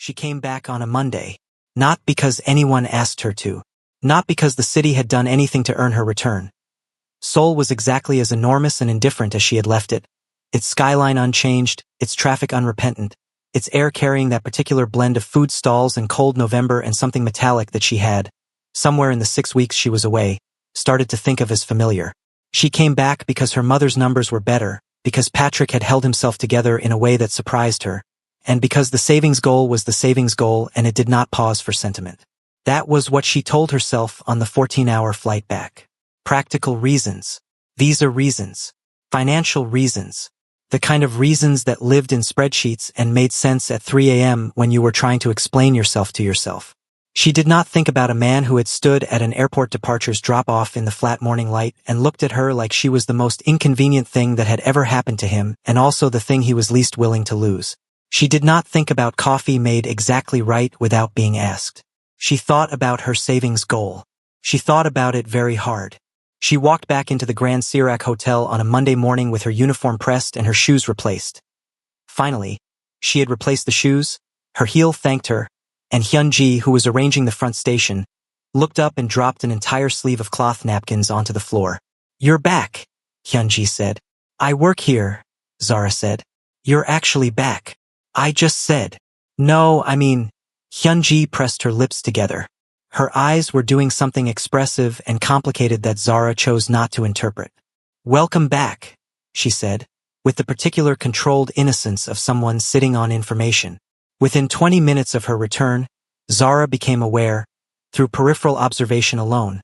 She came back on a Monday. Not because anyone asked her to. Not because the city had done anything to earn her return. Seoul was exactly as enormous and indifferent as she had left it. Its skyline unchanged, its traffic unrepentant, its air carrying that particular blend of food stalls and cold November and something metallic that she had, somewhere in the 6 weeks she was away, started to think of as familiar. She came back because her mother's numbers were better, because Patrick had held himself together in a way that surprised her, and because the savings goal was the savings goal and it did not pause for sentiment. That was what she told herself on the 14-hour flight back. Practical reasons. Visa reasons. Financial reasons. The kind of reasons that lived in spreadsheets and made sense at 3 a.m. when you were trying to explain yourself to yourself. She did not think about a man who had stood at an airport departures drop-off in the flat morning light and looked at her like she was the most inconvenient thing that had ever happened to him and also the thing he was least willing to lose. She did not think about coffee made exactly right without being asked. She thought about her savings goal. She thought about it very hard. She walked back into the Grand Sirac Hotel on a Monday morning with her uniform pressed and her shoes replaced. Finally, she had replaced the shoes, her heel thanked her, and Hyun-ji, who was arranging the front station, looked up and dropped an entire sleeve of cloth napkins onto the floor. "You're back," Hyun-ji said. "I work here," Zara said. "You're actually back." "I just said." "No, I mean..." Hyun-ji pressed her lips together. Her eyes were doing something expressive and complicated that Zara chose not to interpret. "Welcome back," she said, with the particular controlled innocence of someone sitting on information. Within 20 minutes of her return, Zara became aware, through peripheral observation alone,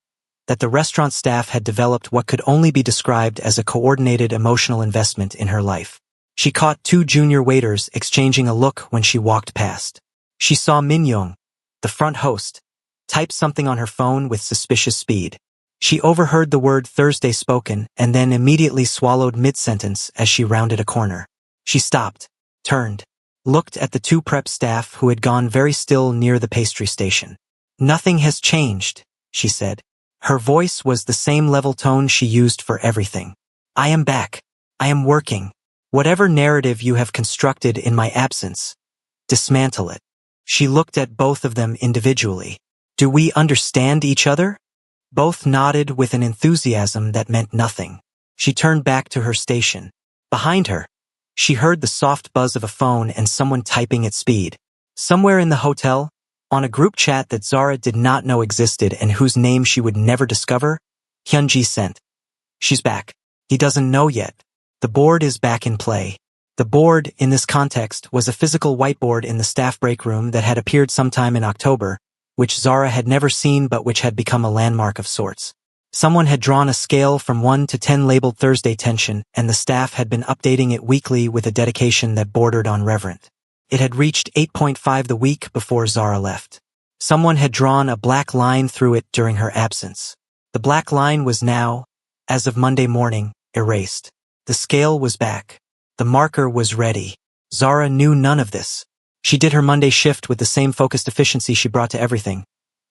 that the restaurant staff had developed what could only be described as a coordinated emotional investment in her life. She caught 2 junior waiters exchanging a look when she walked past. She saw Min-young, the front host, type something on her phone with suspicious speed. She overheard the word Thursday spoken and then immediately swallowed mid-sentence as she rounded a corner. She stopped, turned, looked at the 2 prep staff who had gone very still near the pastry station. "Nothing has changed," she said. Her voice was the same level tone she used for everything. "I am back. I am working. Whatever narrative you have constructed in my absence, dismantle it." She looked at both of them individually. "Do we understand each other?" Both nodded with an enthusiasm that meant nothing. She turned back to her station. Behind her, she heard the soft buzz of a phone and someone typing at speed. Somewhere in the hotel, on a group chat that Zara did not know existed and whose name she would never discover, Hyun-ji sent, "She's back. He doesn't know yet. The board is back in play." The board, in this context, was a physical whiteboard in the staff break room that had appeared sometime in October, which Zara had never seen but which had become a landmark of sorts. Someone had drawn a scale from 1 to 10 labeled Thursday tension, and the staff had been updating it weekly with a dedication that bordered on reverent. It had reached 8.5 the week before Zara left. Someone had drawn a black line through it during her absence. The black line was now, as of Monday morning, erased. The scale was back. The marker was ready. Zara knew none of this. She did her Monday shift with the same focused efficiency she brought to everything,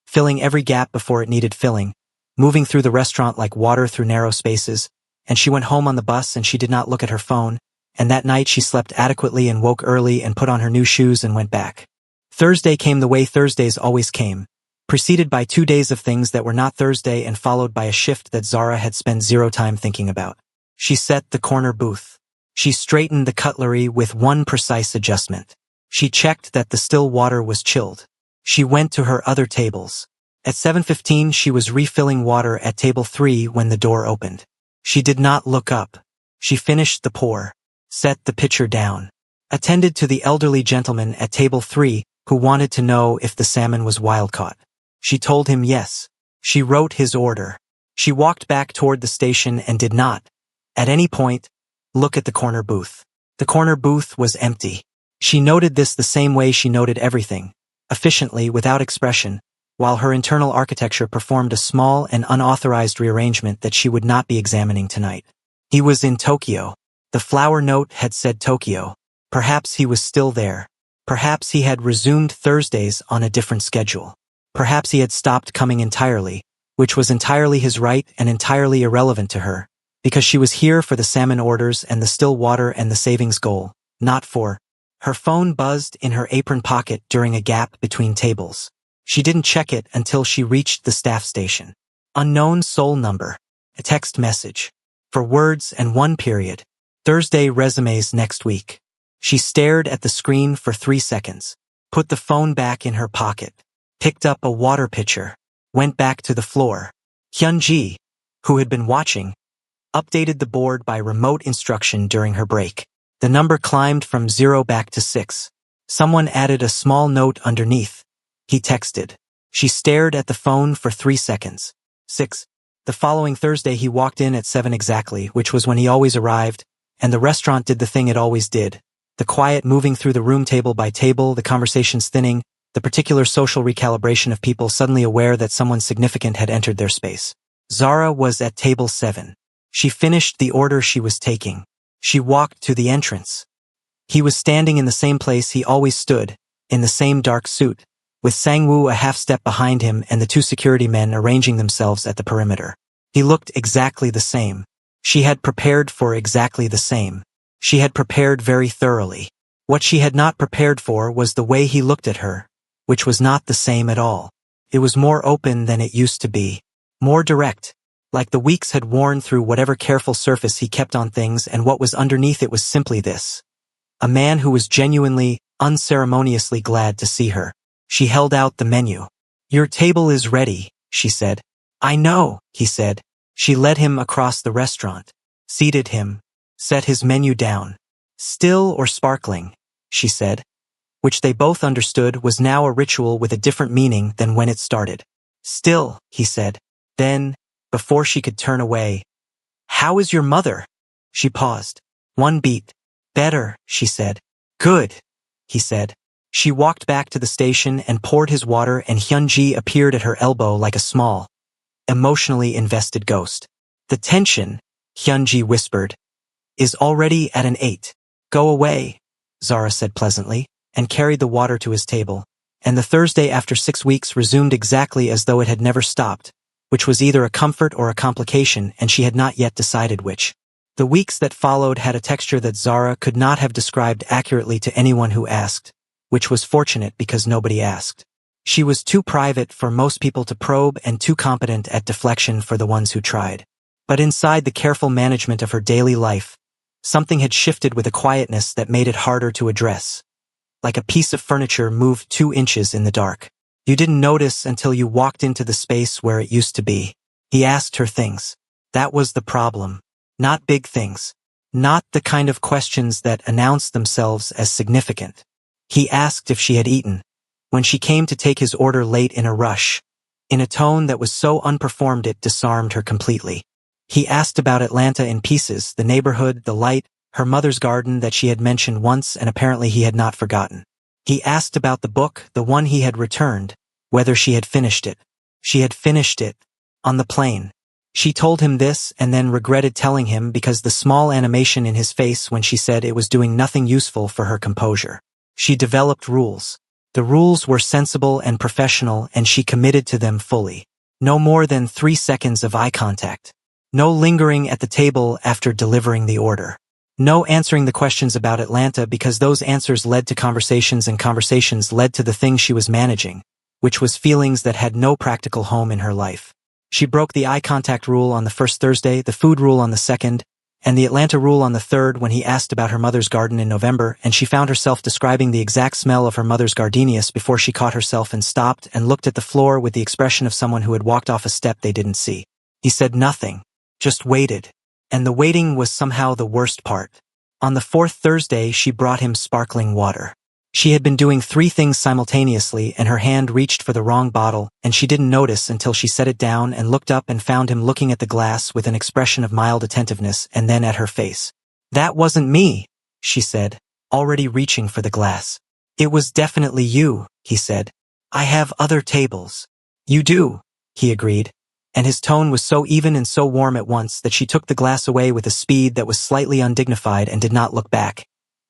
filling every gap before it needed filling, moving through the restaurant like water through narrow spaces, and she went home on the bus and she did not look at her phone, and that night she slept adequately and woke early and put on her new shoes and went back. Thursday came the way Thursdays always came, preceded by 2 days of things that were not Thursday and followed by a shift that Zara had spent zero time thinking about. She set the corner booth. She straightened the cutlery with one precise adjustment. She checked that the still water was chilled. She went to her other tables. At 7:15 she was refilling water at table 3 when the door opened. She did not look up. She finished the pour, set the pitcher down, attended to the elderly gentleman at table 3 who wanted to know if the salmon was wild-caught. She told him yes. She wrote his order. She walked back toward the station and did not, at any point, look at the corner booth. The corner booth was empty. She noted this the same way she noted everything, efficiently, without expression, while her internal architecture performed a small and unauthorized rearrangement that she would not be examining tonight. He was in Tokyo. The flower note had said Tokyo. Perhaps he was still there. Perhaps he had resumed Thursdays on a different schedule. Perhaps he had stopped coming entirely, which was entirely his right and entirely irrelevant to her, because she was here for the salmon orders and the still water and the savings goal, not for Her phone buzzed in her apron pocket during a gap between tables. She didn't check it until she reached the staff station. Unknown Seoul number. A text message. For words and one period. Thursday resumes next week. She stared at the screen for 3 seconds. Put the phone back in her pocket. Picked up a water pitcher. Went back to the floor. Hyun-ji, who had been watching, updated the board by remote instruction during her break. The number climbed from 0 back to 6. Someone added a small note underneath. He texted. She stared at the phone for 3 seconds. 6. The following Thursday he walked in at 7 exactly, which was when he always arrived, and the restaurant did the thing it always did. The quiet moving through the room table by table, the conversations thinning, the particular social recalibration of people suddenly aware that someone significant had entered their space. Zara was at table 7. She finished the order she was taking. She walked to the entrance. He was standing in the same place he always stood, in the same dark suit, with Sang-woo a half step behind him and the 2 security men arranging themselves at the perimeter. He looked exactly the same. She had prepared for exactly the same. She had prepared very thoroughly. What she had not prepared for was the way he looked at her, which was not the same at all. It was more open than it used to be. More direct. Like the weeks had worn through whatever careful surface he kept on things, and what was underneath it was simply this. A man who was genuinely, unceremoniously glad to see her. She held out the menu. "Your table is ready," she said. "I know," he said. She led him across the restaurant, seated him, set his menu down. "Still or sparkling," she said, which they both understood was now a ritual with a different meaning than when it started. "Still," he said. Then, before she could turn away, "How is your mother?" She paused. "One beat. Better," she said. "Good," he said. She walked back to the station and poured his water, and Hyun-ji appeared at her elbow like a small, emotionally invested ghost. "The tension," Hyun-ji whispered, "is already at an 8. "Go away," Zara said pleasantly, and carried the water to his table. And the Thursday after 6 weeks resumed exactly as though it had never stopped, which was either a comfort or a complication, and she had not yet decided which. The weeks that followed had a texture that Zara could not have described accurately to anyone who asked, which was fortunate because nobody asked. She was too private for most people to probe and too competent at deflection for the ones who tried. But inside the careful management of her daily life, something had shifted with a quietness that made it harder to address. Like a piece of furniture moved 2 inches in the dark. You didn't notice until you walked into the space where it used to be. He asked her things. That was the problem. Not big things. Not the kind of questions that announced themselves as significant. He asked if she had eaten. When she came to take his order late in a rush, in a tone that was so unperformed it disarmed her completely. He asked about Atlanta in pieces, the neighborhood, the light, her mother's garden that she had mentioned once and apparently he had not forgotten. He asked about the book, the one he had returned, whether she had finished it. She had finished it. On the plane. She told him this and then regretted telling him because the small animation in his face when she said it was doing nothing useful for her composure. She developed rules. The rules were sensible and professional and she committed to them fully. No more than 3 seconds of eye contact. No lingering at the table after delivering the order. No answering the questions about Atlanta because those answers led to conversations and conversations led to the thing she was managing, which was feelings that had no practical home in her life. She broke the eye contact rule on the first Thursday, the food rule on the second, and the Atlanta rule on the third when he asked about her mother's garden in November, and she found herself describing the exact smell of her mother's gardenias before she caught herself and stopped and looked at the floor with the expression of someone who had walked off a step they didn't see. He said nothing, just waited. And the waiting was somehow the worst part. On the fourth Thursday, she brought him sparkling water. She had been doing 3 things simultaneously and her hand reached for the wrong bottle, and she didn't notice until she set it down and looked up and found him looking at the glass with an expression of mild attentiveness and then at her face. "That wasn't me," she said, already reaching for the glass. "It was definitely you," he said. "I have other tables." "You do," he agreed. And his tone was so even and so warm at once that she took the glass away with a speed that was slightly undignified and did not look back.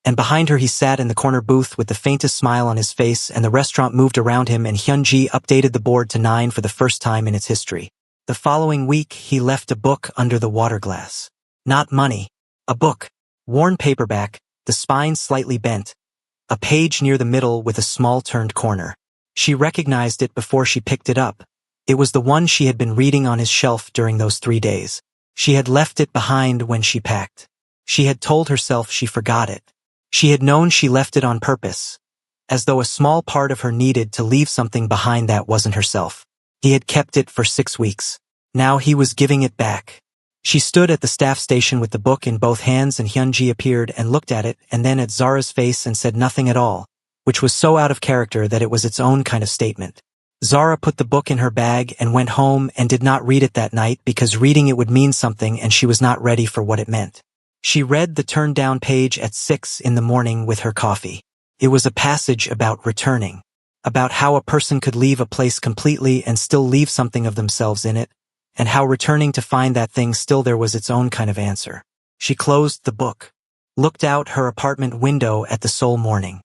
And behind her he sat in the corner booth with the faintest smile on his face, and the restaurant moved around him, and Hyun-ji updated the board to 9 for the first time in its history. The following week he left a book under the water glass. Not money. A book. Worn paperback, the spine slightly bent. a page near the middle with a small turned corner. She recognized it before she picked it up. It was the one she had been reading on his shelf during those 3 days. She had left it behind when she packed. She had told herself she forgot it. She had known she left it on purpose, as though a small part of her needed to leave something behind that wasn't herself. He had kept it for 6 weeks. Now he was giving it back. She stood at the staff station with the book in both hands, and Hyunji appeared and looked at it and then at Zara's face and said nothing at all, which was so out of character that it was its own kind of statement. Zara put the book in her bag and went home and did not read it that night because reading it would mean something and she was not ready for what it meant. She read the turned-down page at 6 in the morning with her coffee. It was a passage about returning, about how a person could leave a place completely and still leave something of themselves in it, and how returning to find that thing still there was its own kind of answer. She closed the book, looked out her apartment window at the Seoul morning.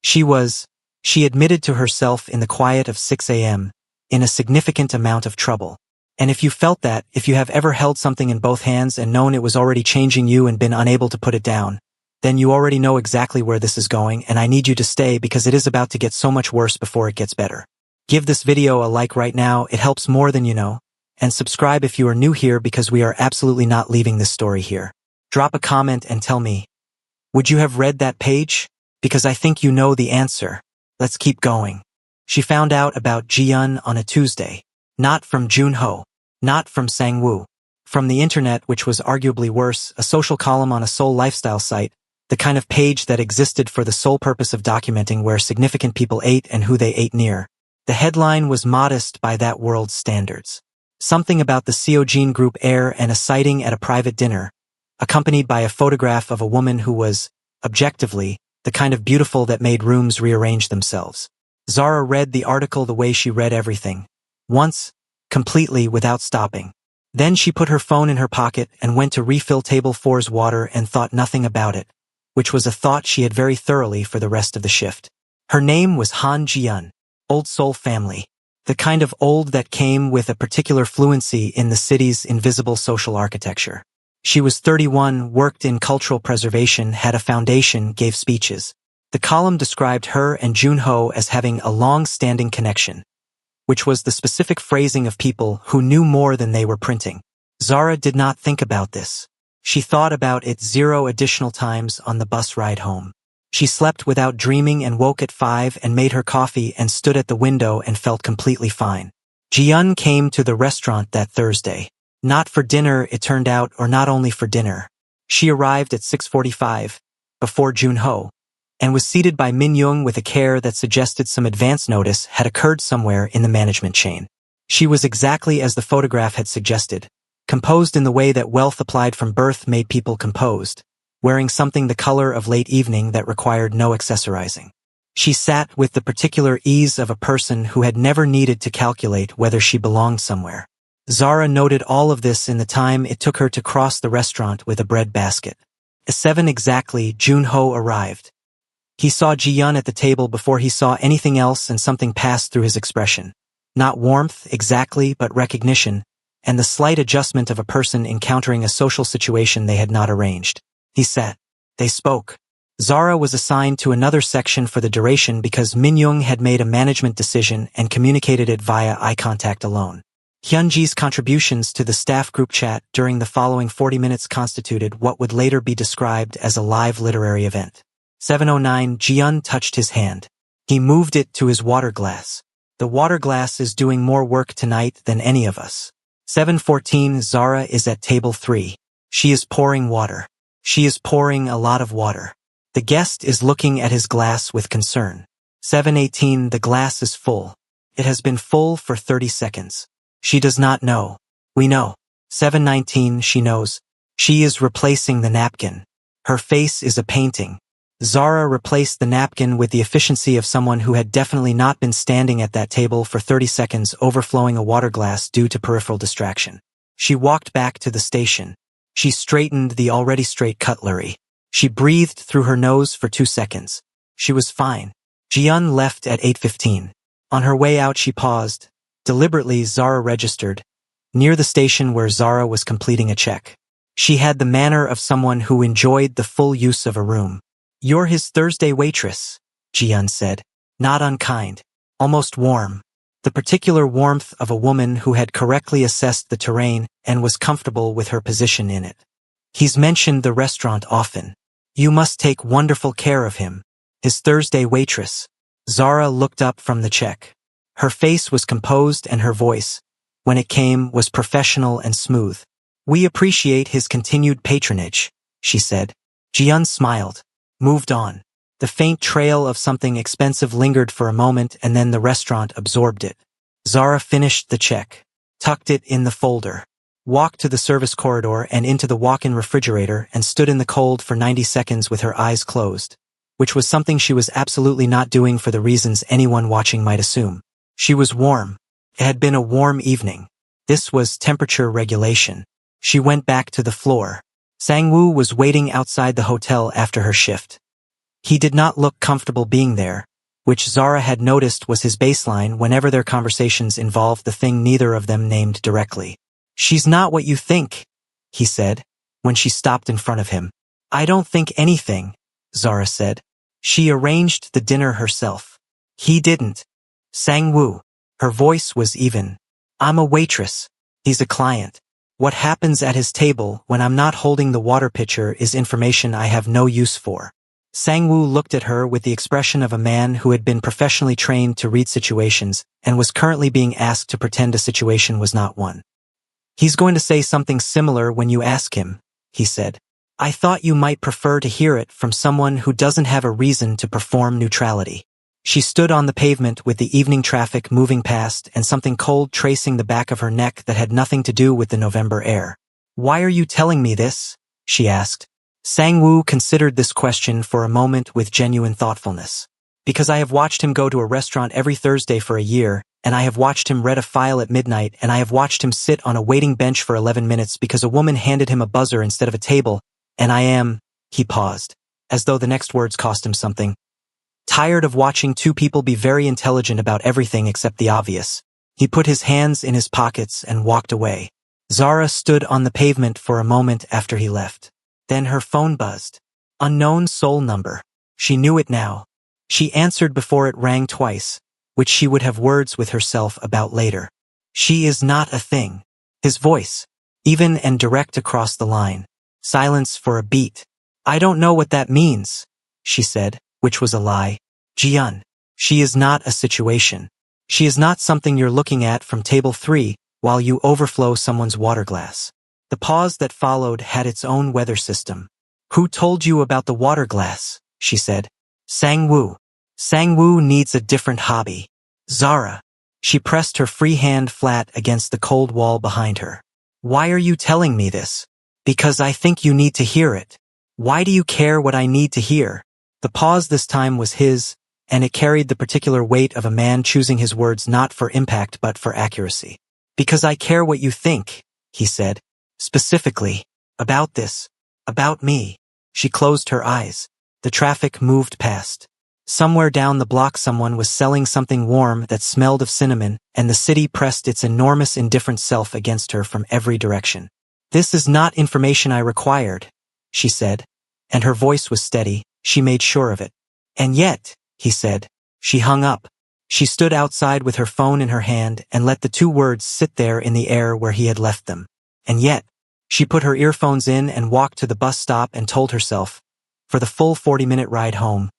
She admitted to herself in the quiet of 6 a.m., in a significant amount of trouble. And if you felt that, if you have ever held something in both hands and known it was already changing you and been unable to put it down, then you already know exactly where this is going, and I need you to stay because it is about to get so much worse before it gets better. Give this video a like right now, it helps more than you know, and subscribe if you are new here because we are absolutely not leaving this story here. Drop a comment and tell me, would you have read that page? Because I think you know the answer. Let's keep going. She found out about Ji-yeon on a Tuesday. Not from Junho. Not from Sang-woo. From the internet, which was arguably worse, a social column on a Seoul lifestyle site, the kind of page that existed for the sole purpose of documenting where significant people ate and who they ate near. The headline was modest by that world's standards. Something about the Seojin Group heir and a sighting at a private dinner, accompanied by a photograph of a woman who was, objectively, the kind of beautiful that made rooms rearrange themselves. Zara read the article the way she read everything. Once, completely without stopping. Then she put her phone in her pocket and went to refill table 4's water and thought nothing about it, which was a thought she had very thoroughly for the rest of the shift. Her name was Han Ji-yeon, old Seoul family, the kind of old that came with a particular fluency in the city's invisible social architecture. She was 31, worked in cultural preservation, had a foundation, gave speeches. The column described her and Junho as having a long-standing connection, which was the specific phrasing of people who knew more than they were printing. Zara did not think about this. She thought about it 0 additional times on the bus ride home. She slept without dreaming and woke at 5 and made her coffee and stood at the window and felt completely fine. Ji-yeon came to the restaurant that Thursday. Not for dinner, it turned out, or not only for dinner. She arrived at 6:45, before Junho, and was seated by Min-young with a care that suggested some advance notice had occurred somewhere in the management chain. She was exactly as the photograph had suggested, composed in the way that wealth applied from birth made people composed, wearing something the color of late evening that required no accessorizing. She sat with the particular ease of a person who had never needed to calculate whether she belonged somewhere. Zara noted all of this in the time it took her to cross the restaurant with a bread basket. At 7 exactly, Junho arrived. He saw Ji-yeon at the table before he saw anything else, and something passed through his expression. Not warmth, exactly, but recognition, and the slight adjustment of a person encountering a social situation they had not arranged. He sat. They spoke. Zara was assigned to another section for the duration because Min-young had made a management decision and communicated it via eye contact alone. Hyunji's contributions to the staff group chat during the following 40 minutes constituted what would later be described as a live literary event. 7:09, Ji-yeon touched his hand. He moved it to his water glass. The water glass is doing more work tonight than any of us. 7:14, Zara is at table 3. She is pouring water. She is pouring a lot of water. The guest is looking at his glass with concern. 7:18, the glass is full. It has been full for 30 seconds. She does not know. We know. 7:19, she knows. She is replacing the napkin. Her face is a painting. Zara replaced the napkin with the efficiency of someone who had definitely not been standing at that table for 30 seconds, overflowing a water glass due to peripheral distraction. She walked back to the station. She straightened the already straight cutlery. She breathed through her nose for 2 seconds. She was fine. Ji-yeon left at 8:15. On her way out, she paused. Deliberately, Zara registered, near the station where Zara was completing a check. She had the manner of someone who enjoyed the full use of a room. "You're his Thursday waitress," Ji-yeon said. Not unkind. Almost warm. The particular warmth of a woman who had correctly assessed the terrain and was comfortable with her position in it. He's mentioned the restaurant often. You must take wonderful care of him. His Thursday waitress. Zara looked up from the check. Her face was composed and her voice, when it came, was professional and smooth. We appreciate his continued patronage, she said. Ji-yeon smiled, moved on. The faint trail of something expensive lingered for a moment and then the restaurant absorbed it. Zara finished the check, tucked it in the folder, walked to the service corridor and into the walk-in refrigerator and stood in the cold for 90 seconds with her eyes closed, which was something she was absolutely not doing for the reasons anyone watching might assume. She was warm. It had been a warm evening. This was temperature regulation. She went back to the floor. Sang-woo was waiting outside the hotel after her shift. He did not look comfortable being there, which Zara had noticed was his baseline whenever their conversations involved the thing neither of them named directly. She's not what you think, he said, when she stopped in front of him. I don't think anything, Zara said. She arranged the dinner herself. He didn't. Sang-woo. Her voice was even. I'm a waitress. He's a client. What happens at his table when I'm not holding the water pitcher is information I have no use for. Sang-woo looked at her with the expression of a man who had been professionally trained to read situations and was currently being asked to pretend a situation was not one. He's going to say something similar when you ask him, he said. I thought you might prefer to hear it from someone who doesn't have a reason to perform neutrality. She stood on the pavement with the evening traffic moving past and something cold tracing the back of her neck that had nothing to do with the November air. Why are you telling me this? She asked. Sang-woo considered this question for a moment with genuine thoughtfulness. Because I have watched him go to a restaurant every Thursday for a year, and I have watched him read a file at midnight, and I have watched him sit on a waiting bench for 11 minutes because a woman handed him a buzzer instead of a table, and I am, he paused, as though the next words cost him something, tired of watching two people be very intelligent about everything except the obvious. He put his hands in his pockets and walked away. Zara stood on the pavement for a moment after he left. Then her phone buzzed. Unknown Seoul number. She knew it now. She answered before it rang twice, which she would have words with herself about later. She is not a thing. His voice, even and direct across the line. Silence for a beat. I don't know what that means, she said, which was a lie. Ji-yeon. She is not a situation. She is not something you're looking at from table 3 while you overflow someone's water glass. The pause that followed had its own weather system. Who told you about the water glass? She said. Sang-woo. Sang-woo needs a different hobby. Zara. She pressed her free hand flat against the cold wall behind her. Why are you telling me this? Because I think you need to hear it. Why do you care what I need to hear? The pause this time was his, and it carried the particular weight of a man choosing his words not for impact but for accuracy. Because I care what you think, he said. Specifically, about this, about me. She closed her eyes. The traffic moved past. Somewhere down the block someone was selling something warm that smelled of cinnamon, and the city pressed its enormous indifferent self against her from every direction. This is not information I required, she said, and her voice was steady. She made sure of it. And yet, he said. She hung up. She stood outside with her phone in her hand and let the two words sit there in the air where he had left them. And yet, she put her earphones in and walked to the bus stop and told herself, for the full 40-minute ride home,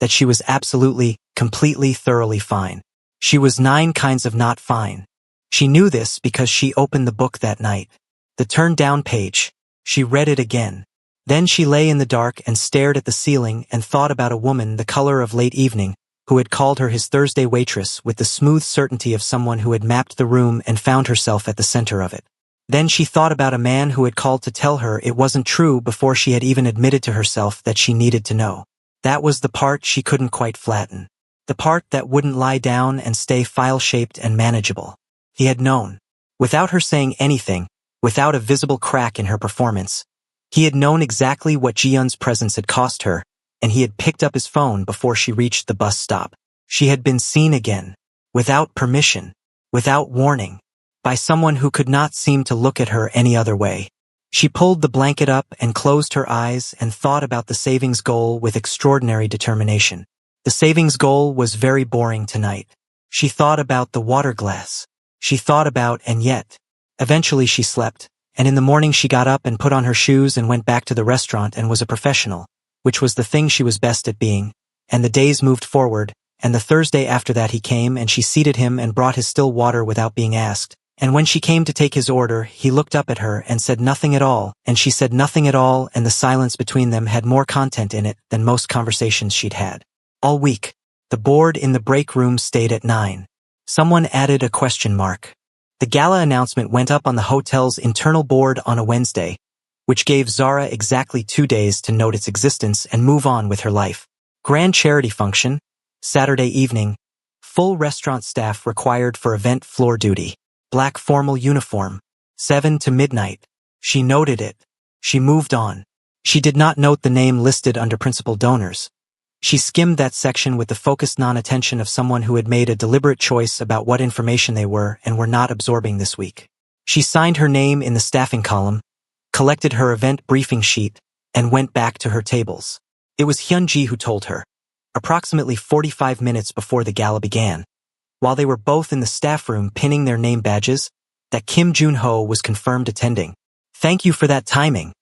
that she was absolutely, completely, thoroughly fine. She was 9 kinds of not fine. She knew this because she opened the book that night. The turned-down page. She read it again. Then she lay in the dark and stared at the ceiling and thought about a woman the color of late evening, who had called her his Thursday waitress with the smooth certainty of someone who had mapped the room and found herself at the center of it. Then she thought about a man who had called to tell her it wasn't true before she had even admitted to herself that she needed to know. That was the part she couldn't quite flatten. The part that wouldn't lie down and stay file-shaped and manageable. He had known. Without her saying anything, without a visible crack in her performance, he had known exactly what Ji-yeon's presence had cost her, and he had picked up his phone before she reached the bus stop. She had been seen again, without permission, without warning, by someone who could not seem to look at her any other way. She pulled the blanket up and closed her eyes and thought about the savings goal with extraordinary determination. The savings goal was very boring tonight. She thought about the water glass. She thought about and yet. Eventually she slept, and in the morning she got up and put on her shoes and went back to the restaurant and was a professional, which was the thing she was best at being. And the days moved forward, and the Thursday after that he came and she seated him and brought his still water without being asked. And when she came to take his order, he looked up at her and said nothing at all, and she said nothing at all, and the silence between them had more content in it than most conversations she'd had. All week, the board in the break room stayed at 9. Someone added a question mark. The gala announcement went up on the hotel's internal board on a Wednesday, which gave Zara exactly 2 days to note its existence and move on with her life. Grand charity function, Saturday evening, full restaurant staff required for event floor duty, black formal uniform, 7 to midnight. She noted it. She moved on. She did not note the name listed under principal donors. She skimmed that section with the focused non-attention of someone who had made a deliberate choice about what information they were and were not absorbing this week. She signed her name in the staffing column, collected her event briefing sheet, and went back to her tables. It was Hyunji who told her, approximately 45 minutes before the gala began, while they were both in the staff room pinning their name badges, that Kim Jun-ho was confirmed attending. "Thank you for that timing,"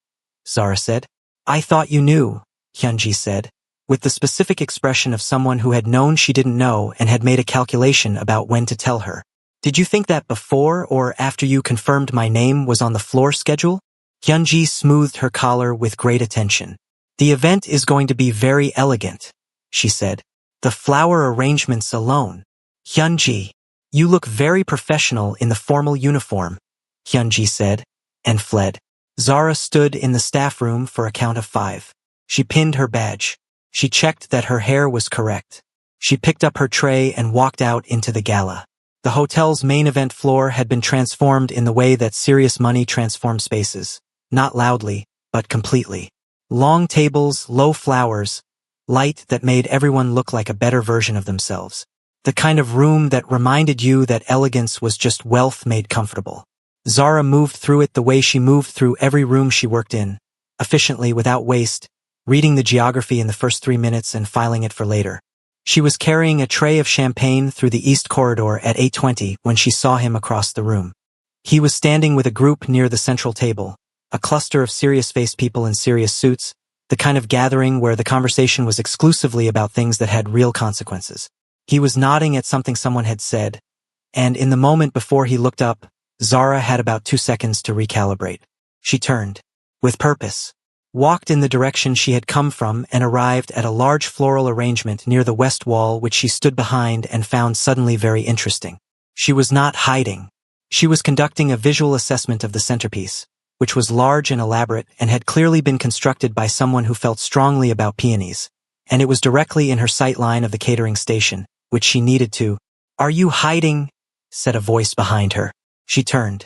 Zara said. "I thought you knew," Hyunji said, with the specific expression of someone who had known she didn't know and had made a calculation about when to tell her. "Did you think that before or after you confirmed my name was on the floor schedule?" Hyunji smoothed her collar with great attention. "The event is going to be very elegant," she said. "The flower arrangements alone." "Hyunji, you look very professional in the formal uniform," Hyunji said, and fled. Zara stood in the staff room for a count of 5. She pinned her badge. She checked that her hair was correct. She picked up her tray and walked out into the gala. The hotel's main event floor had been transformed in the way that serious money transforms spaces, not loudly, but completely. Long tables, low flowers, light that made everyone look like a better version of themselves. The kind of room that reminded you that elegance was just wealth made comfortable. Zara moved through it the way she moved through every room she worked in, efficiently without waste, reading the geography in the first 3 minutes and filing it for later. She was carrying a tray of champagne through the east corridor at 8:20 when she saw him across the room. He was standing with a group near the central table, a cluster of serious-faced people in serious suits, the kind of gathering where the conversation was exclusively about things that had real consequences. He was nodding at something someone had said, and in the moment before he looked up, Zara had about 2 seconds to recalibrate. She turned, with purpose, walked in the direction she had come from and arrived at a large floral arrangement near the west wall which she stood behind and found suddenly very interesting. She was not hiding. She was conducting a visual assessment of the centerpiece, which was large and elaborate and had clearly been constructed by someone who felt strongly about peonies, and it was directly in her sight line of the catering station, which she needed to. "Are you hiding?" said a voice behind her. She turned.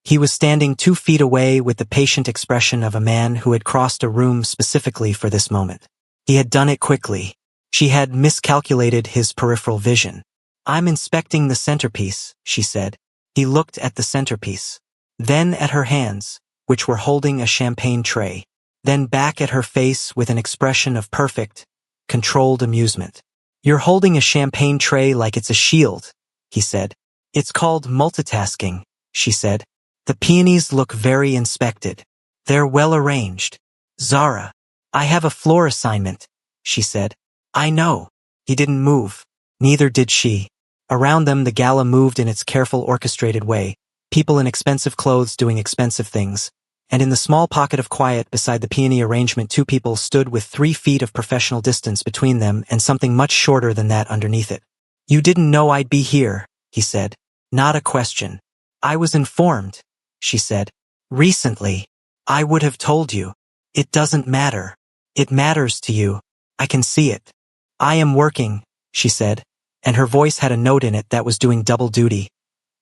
He was standing 2 feet away with the patient expression of a man who had crossed a room specifically for this moment. He had done it quickly. She had miscalculated his peripheral vision. "I'm inspecting the centerpiece," she said. He looked at the centerpiece, then at her hands, which were holding a champagne tray, then back at her face with an expression of perfect, controlled amusement. "You're holding a champagne tray like it's a shield," he said. "It's called multitasking," she said. "The peonies look very inspected. They're well arranged." "Zara, I have a floor assignment," she said. "I know." He didn't move. Neither did she. Around them the gala moved in its careful orchestrated way, people in expensive clothes doing expensive things, and in the small pocket of quiet beside the peony arrangement 2 people stood with 3 feet of professional distance between them and something much shorter than that underneath it. "You didn't know I'd be here," he said. "Not a question." "I was informed," she said. "Recently. I would have told you. It doesn't matter. It matters to you. I can see it." "I am working," she said, and her voice had a note in it that was doing double duty.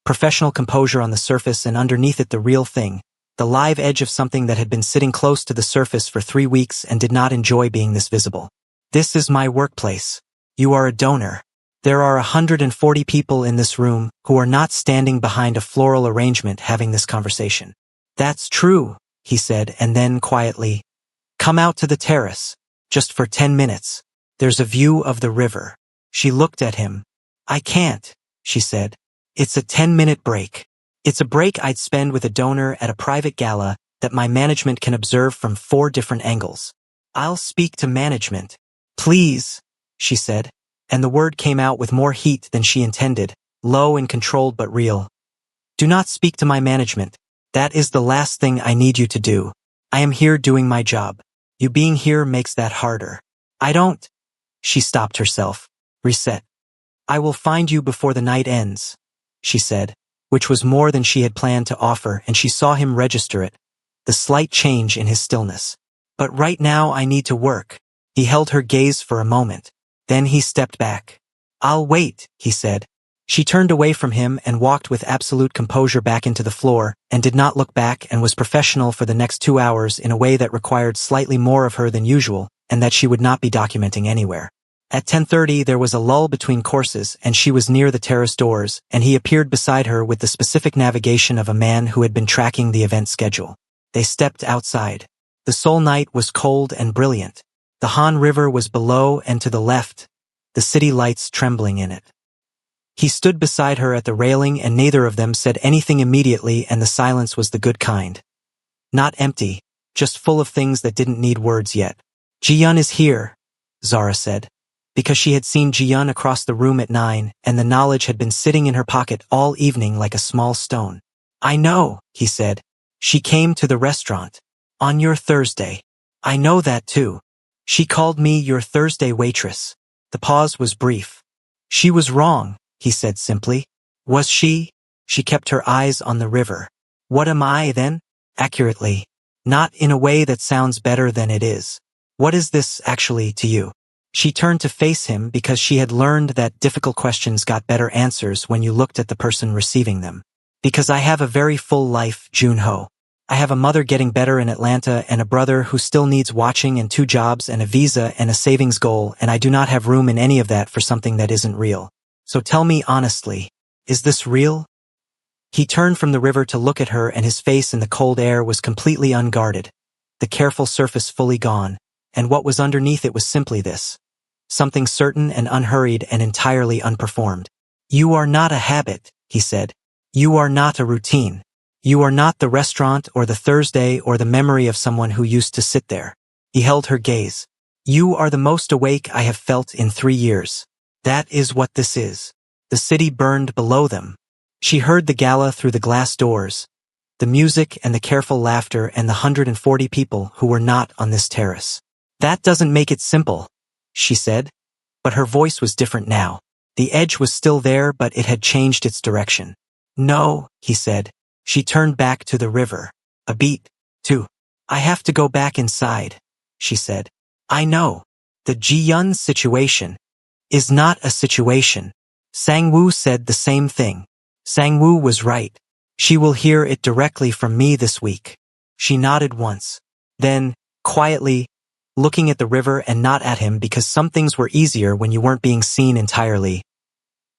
Professional composure on the surface and underneath it the real thing, the live edge of something that had been sitting close to the surface for 3 weeks and did not enjoy being this visible. "This is my workplace. You are a donor. There are 140 people in this room who are not standing behind a floral arrangement having this conversation." "That's true," he said, and then quietly, "Come out to the terrace, just for 10 minutes. There's a view of the river. She looked at him. I can't, she said. It's a 10-minute break. It's a break I'd spend with a donor at a private gala that my management can observe from 4 different angles. I'll speak to management. Please, she said, and the word came out with more heat than she intended, low and controlled but real. Do not speak to my management. That is the last thing I need you to do. I am here doing my job. You being here makes that harder. I don't. She stopped herself. Reset. I will find you before the night ends, she said, which was more than she had planned to offer, and she saw him register it, the slight change in his stillness. But right now I need to work. He held her gaze for a moment. Then he stepped back. I'll wait, he said. She turned away from him and walked with absolute composure back into the floor, and did not look back, and was professional for the next 2 hours in a way that required slightly more of her than usual, and that she would not be documenting anywhere. At 10:30 there was a lull between courses, and she was near the terrace doors, and he appeared beside her with the specific navigation of a man who had been tracking the event schedule. They stepped outside. The Seoul night was cold and brilliant. The Han River was below and to the left, the city lights trembling in it. He stood beside her at the railing, and neither of them said anything immediately, and the silence was the good kind. Not empty, just full of things that didn't need words yet. Ji-yeon is here, Zara said, because she had seen Ji-yeon across the room at 9, and the knowledge had been sitting in her pocket all evening like a small stone. I know, he said. She came to the restaurant. On your Thursday. I know that too. She called me your Thursday waitress. The pause was brief. She was wrong, he said simply. Was she? She kept her eyes on the river. What am I, then? Accurately. Not in a way that sounds better than it is. What is this, actually, to you? She turned to face him because she had learned that difficult questions got better answers when you looked at the person receiving them. Because I have a very full life, Junho. I have a mother getting better in Atlanta and a brother who still needs watching and 2 jobs and a visa and a savings goal, and I do not have room in any of that for something that isn't real. So tell me honestly, is this real? He turned from the river to look at her, and his face in the cold air was completely unguarded, the careful surface fully gone, and what was underneath it was simply this. Something certain and unhurried and entirely unperformed. You are not a habit, he said. You are not a routine. You are not the restaurant or the Thursday or the memory of someone who used to sit there. He held her gaze. You are the most awake I have felt in 3 years. That is what this is. The city burned below them. She heard the gala through the glass doors, the music and the careful laughter and the 140 people who were not on this terrace. That doesn't make it simple, she said. But her voice was different now. The edge was still there, but it had changed its direction. No, he said. She turned back to the river. A beat, too. I have to go back inside, she said. I know. The Ji-yeon situation is not a situation. Sang-woo said the same thing. Sang-woo was right. She will hear it directly from me this week. She nodded once. Then, quietly, looking at the river and not at him because some things were easier when you weren't being seen entirely.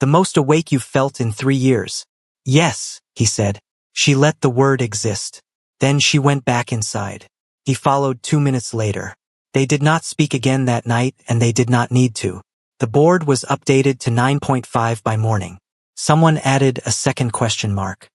The most awake you've felt in 3 years. Yes, he said. She let the word exist. Then she went back inside. He followed 2 minutes later. They did not speak again that night, and they did not need to. The board was updated to 9.5 by morning. Someone added a second question mark.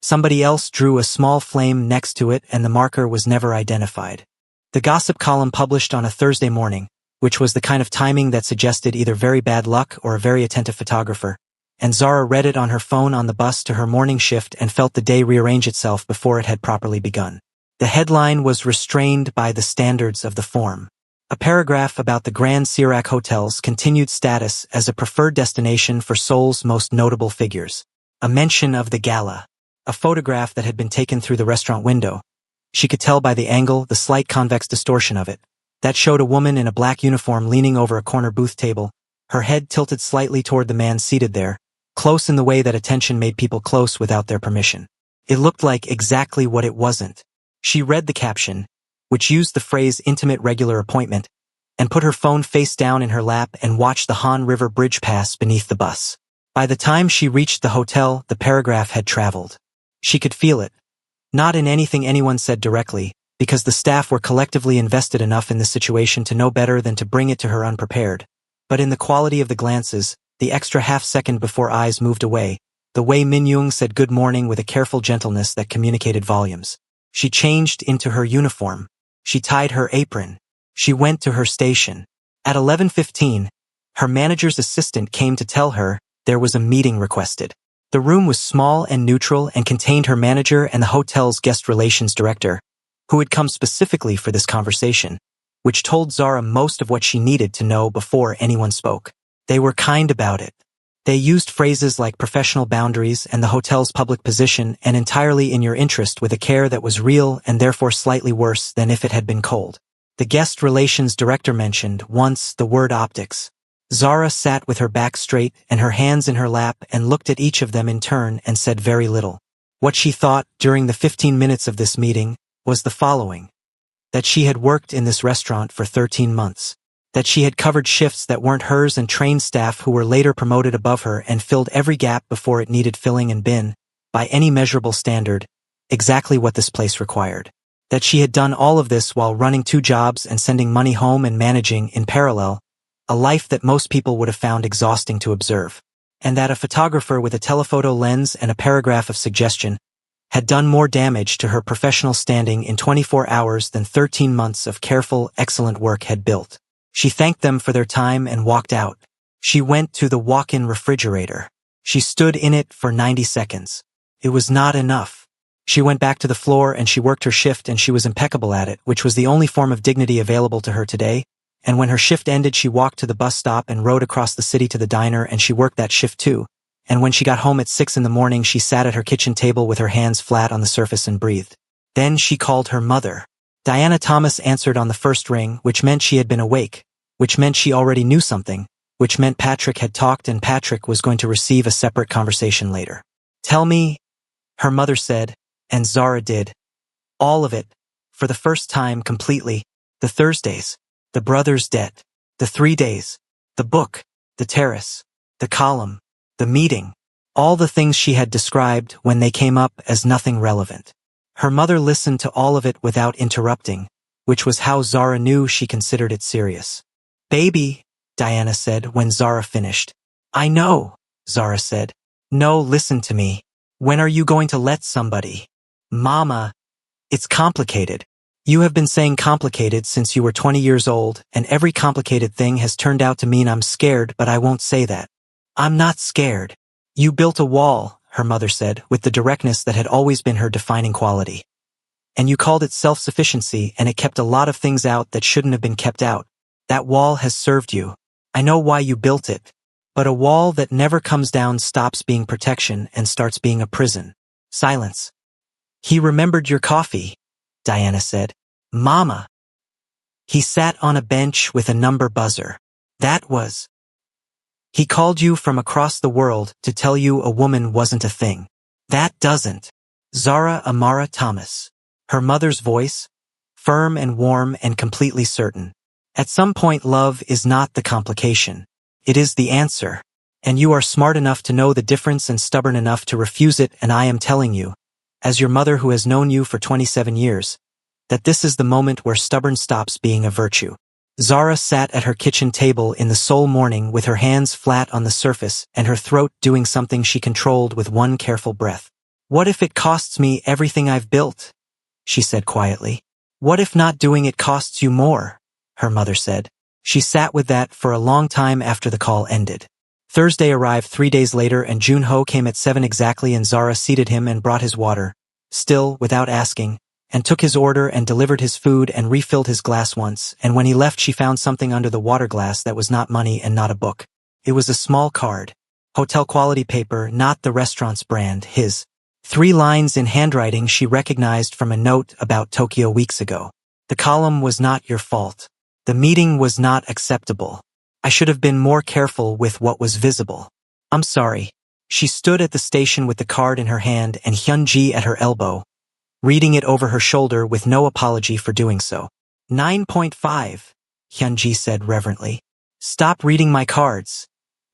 Somebody else drew a small flame next to it, and the marker was never identified. The gossip column published on a Thursday morning, which was the kind of timing that suggested either very bad luck or a very attentive photographer, and Zara read it on her phone on the bus to her morning shift and felt the day rearrange itself before it had properly begun. The headline was restrained by the standards of the form. A paragraph about the Grand Sirak Hotel's continued status as a preferred destination for Seoul's most notable figures. A mention of the gala. A photograph that had been taken through the restaurant window. She could tell by the angle, the slight convex distortion of it. That showed a woman in a black uniform leaning over a corner booth table, her head tilted slightly toward the man seated there, close in the way that attention made people close without their permission. It looked like exactly what it wasn't. She read the caption, which used the phrase intimate regular appointment, and put her phone face down in her lap and watched the Han River Bridge pass beneath the bus. By the time she reached the hotel, the paragraph had traveled. She could feel it. Not in anything anyone said directly, because the staff were collectively invested enough in the situation to know better than to bring it to her unprepared, but in the quality of the glances, the extra half-second before eyes moved away, the way Minyoung said good morning with a careful gentleness that communicated volumes. She changed into her uniform. She tied her apron. She went to her station. At 11:15, her manager's assistant came to tell her there was a meeting requested. The room was small and neutral and contained her manager and the hotel's guest relations director, who had come specifically for this conversation, which told Zara most of what she needed to know before anyone spoke. They were kind about it. They used phrases like professional boundaries and the hotel's public position and entirely in your interest with a care that was real and therefore slightly worse than if it had been cold. The guest relations director mentioned once the word optics. Zara sat with her back straight and her hands in her lap and looked at each of them in turn and said very little. What she thought during the 15 minutes of this meeting was the following: that she had worked in this restaurant for 13 months. That she had covered shifts that weren't hers and trained staff who were later promoted above her and filled every gap before it needed filling and been, by any measurable standard, exactly what this place required. That she had done all of this while running 2 jobs and sending money home and managing, in parallel, a life that most people would have found exhausting to observe. And that a photographer with a telephoto lens and a paragraph of suggestion had done more damage to her professional standing in 24 hours than 13 months of careful, excellent work had built. She thanked them for their time and walked out. She went to the walk-in refrigerator. She stood in it for 90 seconds. It was not enough. She went back to the floor and she worked her shift and she was impeccable at it, which was the only form of dignity available to her today. And when her shift ended, she walked to the bus stop and rode across the city to the diner and she worked that shift too. And when she got home at 6 in the morning, she sat at her kitchen table with her hands flat on the surface and breathed. Then she called her mother. Diana Thomas answered on the first ring, which meant she had been awake, which meant she already knew something, which meant Patrick had talked and Patrick was going to receive a separate conversation later. Tell me, her mother said, and Zara did. All of it, for the first time completely, the Thursdays, the brother's debt, the 3 days, the book, the terrace, the column, the meeting, all the things she had described when they came up as nothing relevant. Her mother listened to all of it without interrupting, which was how Zara knew she considered it serious. Baby, Diana said when Zara finished. I know, Zara said. No, listen to me. When are you going to let somebody? Mama, it's complicated. You have been saying complicated since you were 20 years old, and every complicated thing has turned out to mean I'm scared, but I won't say that. I'm not scared. You built a wall, her mother said, with the directness that had always been her defining quality. And you called it self-sufficiency, and it kept a lot of things out that shouldn't have been kept out. That wall has served you. I know why you built it. But a wall that never comes down stops being protection and starts being a prison. Silence. He remembered your coffee, Diana said. Mama. He sat on a bench with a number buzzer. That was. He called you from across the world to tell you a woman wasn't a thing. That doesn't. Zara Amara Thomas. Her mother's voice, firm and warm and completely certain. At some point, love is not the complication. It is the answer. And you are smart enough to know the difference and stubborn enough to refuse it, and I am telling you, as your mother who has known you for 27 years, that this is the moment where stubborn stops being a virtue. Zara sat at her kitchen table in the sole morning with her hands flat on the surface and her throat doing something she controlled with one careful breath. What if it costs me everything I've built? She said quietly. What if not doing it costs you more? Her mother said. She sat with that for a long time after the call ended. Thursday arrived 3 days later and Junho came at 7 exactly and Zara seated him and brought his water, still without asking, and took his order and delivered his food and refilled his glass once, and when he left she found something under the water glass that was not money and not a book. It was a small card. Hotel quality paper, not the restaurant's brand, his. 3 lines in handwriting she recognized from a note about Tokyo weeks ago. The column was not your fault. The meeting was not acceptable. I should have been more careful with what was visible. I'm sorry. She stood at the station with the card in her hand and Hyunji at her elbow, reading it over her shoulder with no apology for doing so. 9.5, Hyunji said reverently. Stop reading my cards,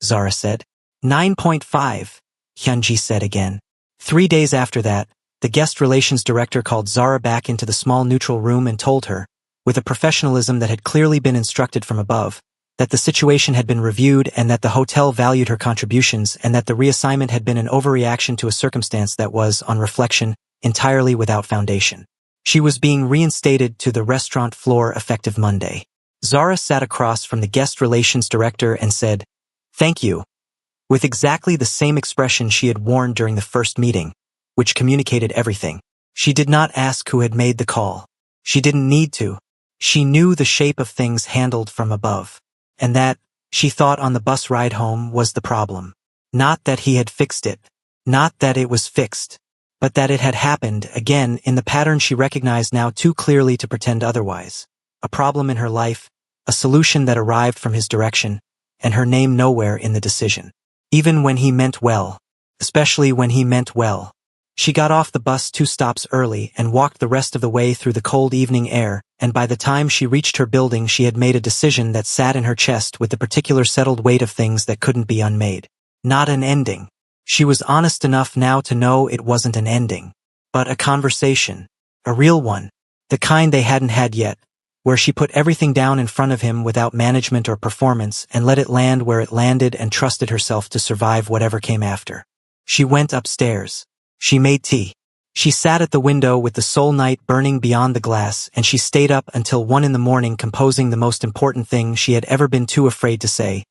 Zara said. 9.5, Hyunji said again. 3 days after that, the guest relations director called Zara back into the small neutral room and told her, with a professionalism that had clearly been instructed from above, that the situation had been reviewed and that the hotel valued her contributions and that the reassignment had been an overreaction to a circumstance that was, on reflection, entirely without foundation. She was being reinstated to the restaurant floor effective Monday. Zara sat across from the guest relations director and said, "Thank you," with exactly the same expression she had worn during the first meeting, which communicated everything. She did not ask who had made the call. She didn't need to. She knew the shape of things handled from above. And that, she thought on the bus ride home, was the problem. Not that he had fixed it. Not that it was fixed. But that it had happened, again, in the pattern she recognized now too clearly to pretend otherwise. A problem in her life, a solution that arrived from his direction, and her name nowhere in the decision. Even when he meant well. Especially when he meant well. She got off the bus 2 stops early and walked the rest of the way through the cold evening air, and by the time she reached her building she had made a decision that sat in her chest with the particular settled weight of things that couldn't be unmade. Not an ending. She was honest enough now to know it wasn't an ending. But a conversation. A real one. The kind they hadn't had yet, where she put everything down in front of him without management or performance and let it land where it landed and trusted herself to survive whatever came after. She went upstairs. She made tea. She sat at the window with the Seoul night burning beyond the glass, and she stayed up until 1 in the morning composing the most important thing she had ever been too afraid to say,